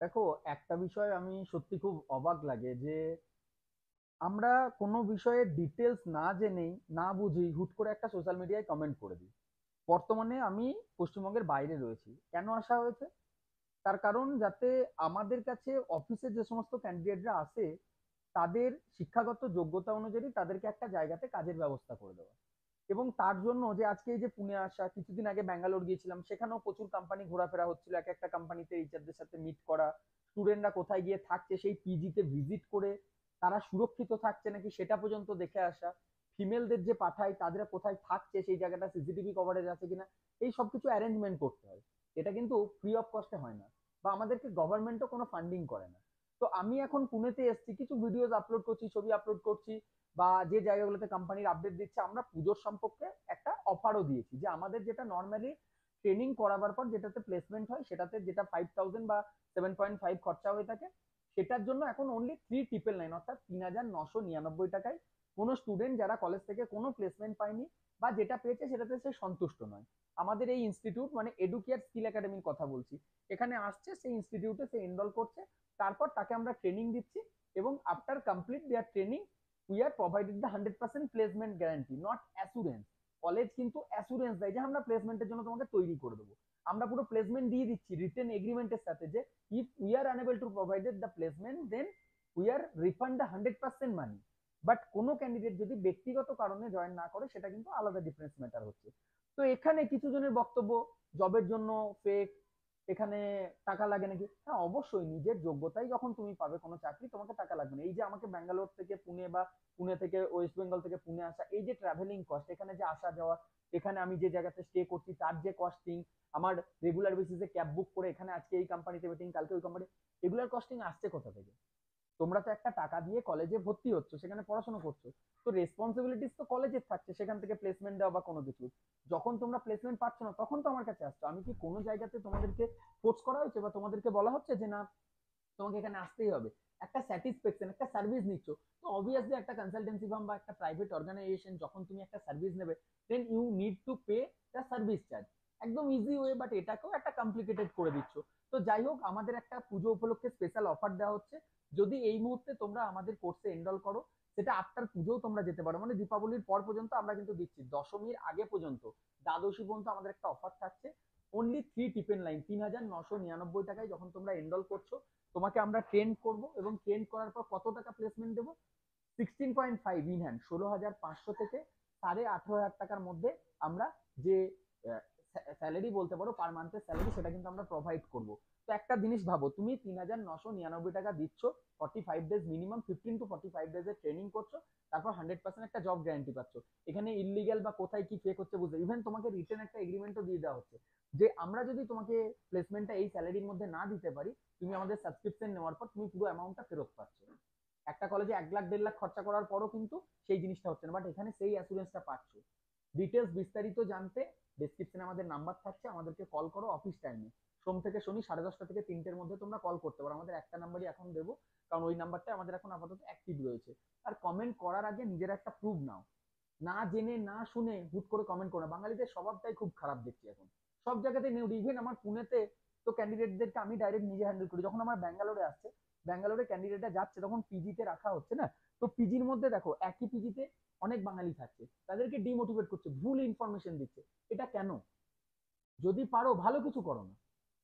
দেখো, একটা বিষয় আমি সত্যি খুব অবাক লাগে যে আমরা কোনো বিষয়ে ডিটেলস না জেনেই না বুঝেই হুট করে একটা সোশ্যাল মিডিয়ায় কমেন্ট করে দিই। বর্তমানে আমি পশ্চিমবঙ্গের বাইরে রয়েছি, কেন আসা হয়েছে? তার কারণ যাতে আমাদের কাছে অফিসে যে সমস্ত ক্যান্ডিডেটরা আসে তাদের শিক্ষাগত যোগ্যতা অনুযায়ী তাদেরকে একটা জায়গাতে কাজের ব্যবস্থা করে দেওয়া। এবং তার জন্য যে আজকে এই যে পুনে আসা, কিছুদিন আগে ব্যাঙ্গালোর গিয়েছিলাম, সেখানেও প্রচুর কোম্পানি ঘোরাফেরা হচ্ছিল, এক একটা কোম্পানিতে এইচআরদের সাথে মিট করা, স্টুডেন্টরা কোথায় গিয়ে থাকছে সেই পিজিতে ভিজিট করে তারা সুরক্ষিত থাকছে নাকি সেটা পর্যন্ত দেখে আসা, ফিমেলদের যে পাঠায় তাদের কোথায় থাকছে সেই জায়গাটা সিসিটিভি কভারেজ আছে কিনা, এই সব কিছু অ্যারেঞ্জমেন্ট করতে হয়। এটা কিন্তু ফ্রি অফ কস্টে হয় না, বা আমাদেরকে গভর্নমেন্টও কোনো ফান্ডিং করে না। তো আমি এখন পুনেতে এসেছি, কিছু ভিডিওস আপলোড করছি, ছবি আপলোড করছি, বা যে জায়গাগুলোতে কোম্পানির আপডেট দিচ্ছে। আমরা পুজোর সম্পর্কে একটা অফারও দিয়েছি যে আমাদের যেটা নর্মালি ট্রেনিং করাবার পর যেটাতে প্লেসমেন্ট হয় সেটাতে যেটা 5000 বা 7.5 খরচা হয়ে থাকে, সেটার জন্য এখন অনলি 3999 অর্থাৎ 3999 টাকায় কোনো স্টুডেন্ট যারা কলেজ থেকে কোনো প্লেসমেন্ট পায়নি বা যেটা পেয়েছে সেটাতে সে সন্তুষ্ট নয়, আমাদের এই ইনস্টিটিউট মানে এডুকেয়ার স্কিল একাডেমির কথা বলছি, এখানে আসছে, সেই ইনস্টিটিউটে সে এনরোল করছে, তারপর তাকে আমরা ট্রেনিং দিচ্ছি, এবং after complete their training we are provided the 100% placement guarantee, not assurance. College কিন্তু অ্যাসুরেন্স দেয় যে আমরা প্লেসমেন্টের জন্য তোমাকে তৈরি করে দেবো। আমরা পুরো প্লেসমেন্ট দিয়ে দিচ্ছি রিটেন এগ্রিমেন্টের সাথে যে if we are unable to provided the placement then we are refund the 100% money. But কোনো ক্যান্ডিডেট যদি ব্যক্তিগত কারণে জয়েন না করে সেটা কিন্তু আলাদা ডিফারেন্স ম্যাটার হচ্ছে। তো এখানে কিছু জনের বক্তব্য জবের জন্য ফেক, এখানে টাকা লাগে নাকি। হ্যাঁ, অবশ্যই নিজের যোগ্যতাই যখন তুমি পাবে কোনো চাকরি, তোমাকে টাকা লাগবে না। এই যে আমাকে ব্যাঙ্গালোর থেকে পুনে বা পুনে থেকে ওয়েস্ট বেঙ্গল থেকে পুনে আসা, এই যে ট্রাভেলিং কস্ট, এখানে যে আসা যাওয়া, এখানে আমি যে জায়গাতে স্টে করছি তার যে কস্টিং, আমার রেগুলার বেসিসে ক্যাব বুক করে এখানে আজকে এই কোম্পানিতে মিটিং, কালকে ওই কোম্পানি, এগুলার কস্টিং আসছে কোথা থেকে? তোমরা তো একটা টাকা দিয়ে কলেজে ভর্তি হচ্ছে, সেখানে পড়াশোনা করছো, তো রেসপন্সিবিলিটিস তো কলেজের থাকছে সেখান থেকে প্লেসমেন্ট দেওয়া বা কোনো কিছু। যখন তোমরা প্লেসমেন্ট পাচ্ছ না তখন তো আমার কাছে আসছো। আমি কি কোনো জায়গাতে তোমাদেরকে ফোর্স করা হয়েছে বা তোমাদেরকে বলা হচ্ছে যে না তোমাকে এখানে আসতেই হবে? একটা স্যাটিসফ্যাকশন, একটা সার্ভিস নিচ্ছ, তো অবভিয়াসলি একটা কনসালটেন্সি ফার্ম বা একটা প্রাইভেট অর্গানাইজেশন যখন তুমি একটা সার্ভিস নেবে, then you need to pay the service charge. একদম ইজি ওয়ে, বাট এটাকেও একটা কমপ্লিকেটেড করে দিচ্ছ। তো যাই হোক, আমাদের একটা পুজো উপলক্ষে স্পেশাল অফার দেওয়া হচ্ছে। যদি এই মুহূর্তে তোমরা আমাদের কোর্সে এনরোল করো, সেটা আফটার পুজোও তোমরা যেতে পারো, মানে দীপাবলির পর পর্যন্ত আমরা কিন্তু দিচ্ছি, দশমীর আগে পর্যন্ত, দ্বাদশী পর্যন্ত আমাদের একটা অফার থাকছে। অনলি 3999 টাকায় যখন তোমরা এনরোল করছো, তোমাকে আমরা ট্রেন করব, এবং ট্রেন করার পর কত টাকা প্লেসমেন্ট দেবো? 16.5 ইন হ্যান্ড, 16,500 থেকে 18,500 টাকার মধ্যে আমরা যে স্যালারি বলতে পারো পার মান্থের স্যালারি, সেটা কিন্তু আমরা প্রোভাইড করব। তো একটা জিনিস ভাবো, তুমি 3999 টাকা দিচ্ছ, 45 ডেজ মিনিমাম, 15 to 45 ডেজ এর ট্রেনিং করছো, তারপর 100% একটা জব গ্যারান্টি পাচ্ছ। এখানে ইলিগাল বা কোথায় কি ফেক হচ্ছে বুঝতে, ইভেন তোমাকে রিটেন একটা এগ্রিমেন্টও দিয়ে দেওয়া হচ্ছে যে আমরা যদি তোমাকে প্লেসমেন্টটা এই স্যালারির মধ্যে না দিতে পারি, তুমি আমাদের সাবস্ক্রিপশন নেওয়ার পর তুমি পুরো অ্যামাউন্টটা ফেরত পাচ্ছ। একটা কলেজে 1 লাখ 1.5 লাখ খরচা করার পরও কিন্তু সেই জিনিসটা হচ্ছে না, বাট এখানে সেই অ্যাসুরেন্সটা পাচ্ছ। ডিটেলস বিস্তারিত জানতে ডেসক্রিপশনে আমাদের নাম্বার থাকছে, আমাদেরকে কল করো অফিস টাইমে। সোম থেকে শনি 10:30 থেকে 3টের মধ্যে তোমরা কল করতে পারো, আমাদের একটা নাম্বারই এখন দেবো, কারণ ওই নাম্বারটা আমাদের এখন আপাতত অ্যাক্টিভ রয়েছে। আর কমেন্ট করার আগে নিজের একটা প্রুফ নাও, না জেনে না শুনে হুট করে কমেন্ট করো না। বাঙালিদের স্বভাবটাই খুব খারাপ দেখছি এখন, সব জায়গাতেই নেই। ইভেন আমার পুনেতে তো ক্যান্ডিডেটদেরকে আমি ডাইরেক্ট নিজে হ্যান্ডেল করি, যখন আমার ব্যাঙ্গালোরে আসছে, ব্যাঙ্গালোরে ক্যান্ডিডেটরা যাচ্ছে তখন পিজিতে রাখা হচ্ছে না, তো পিজির মধ্যে দেখো একই পিজিতে অনেক বাঙালি থাকছে, তাদেরকে ডিমোটিভেট করছে, ভুল ইনফরমেশন দিচ্ছে। এটা কেন? যদি পারো ভালো কিছু করো না।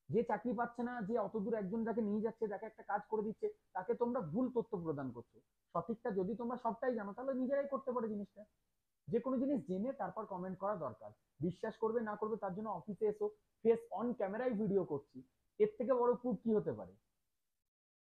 যে চাকরি পাচ্ছে না, যে অতদূর একজন যাকে নিয়ে যাচ্ছে, যাকে একটা কাজ করে দিচ্ছে, তাকে তোমরা ভুল তথ্য প্রদান করছো। সঠিকটা যদি তোমরা সবটাই জানো তাহলে নিজেরাই করতে পারো জিনিসটা। যে কোনো জিনিস জেনে তারপর কমেন্ট করা দরকার। বিশ্বাস করবে না করবে তার জন্য অফিসে এসো, ফেস অন ক্যামেরায় ভিডিও করছি, এর থেকে বড় প্রুফ কি হতে পারে?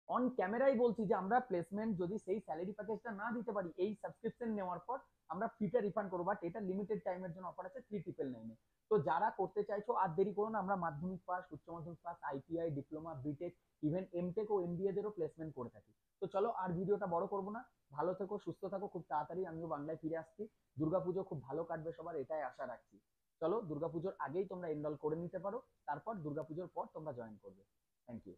অন ক্যামেরাই বলছি যে আমরা প্লেসমেন্ট যদি সেই স্যালারি প্যাকেজটা না দিতে পারি, এই সাবস্ক্রিপশন নেওয়ার পর আমরা ফিটা রিফান্ড করবো, বাট এটা লিমিটেড টাইমের জন্য অফার আছে 3999। তো যারা করতে চাইছো আর দেরি করো না, আমরা মাধ্যমিক পাস, উচ্চ মাধ্যমিক pass, ITI, diploma, BTech, even MTech ও এমবিএ দেরও প্লেসমেন্ট করে থাকি। তো চলো আর ভিডিওটা বড় করবো না, ভালো থেকো, সুস্থ থাকো, খুব তাড়াতাড়ি আমিও বাংলায় ফিরে আসছি। দুর্গাপুজো খুব ভালো কাটবে সবার, এটাই আশা রাখছি। চলো দুর্গাপুজোর আগেই তোমরা এনরোল করে নিতে পারো, তারপর দুর্গাপুজোর পর তোমরা জয়েন করবে। Thank you.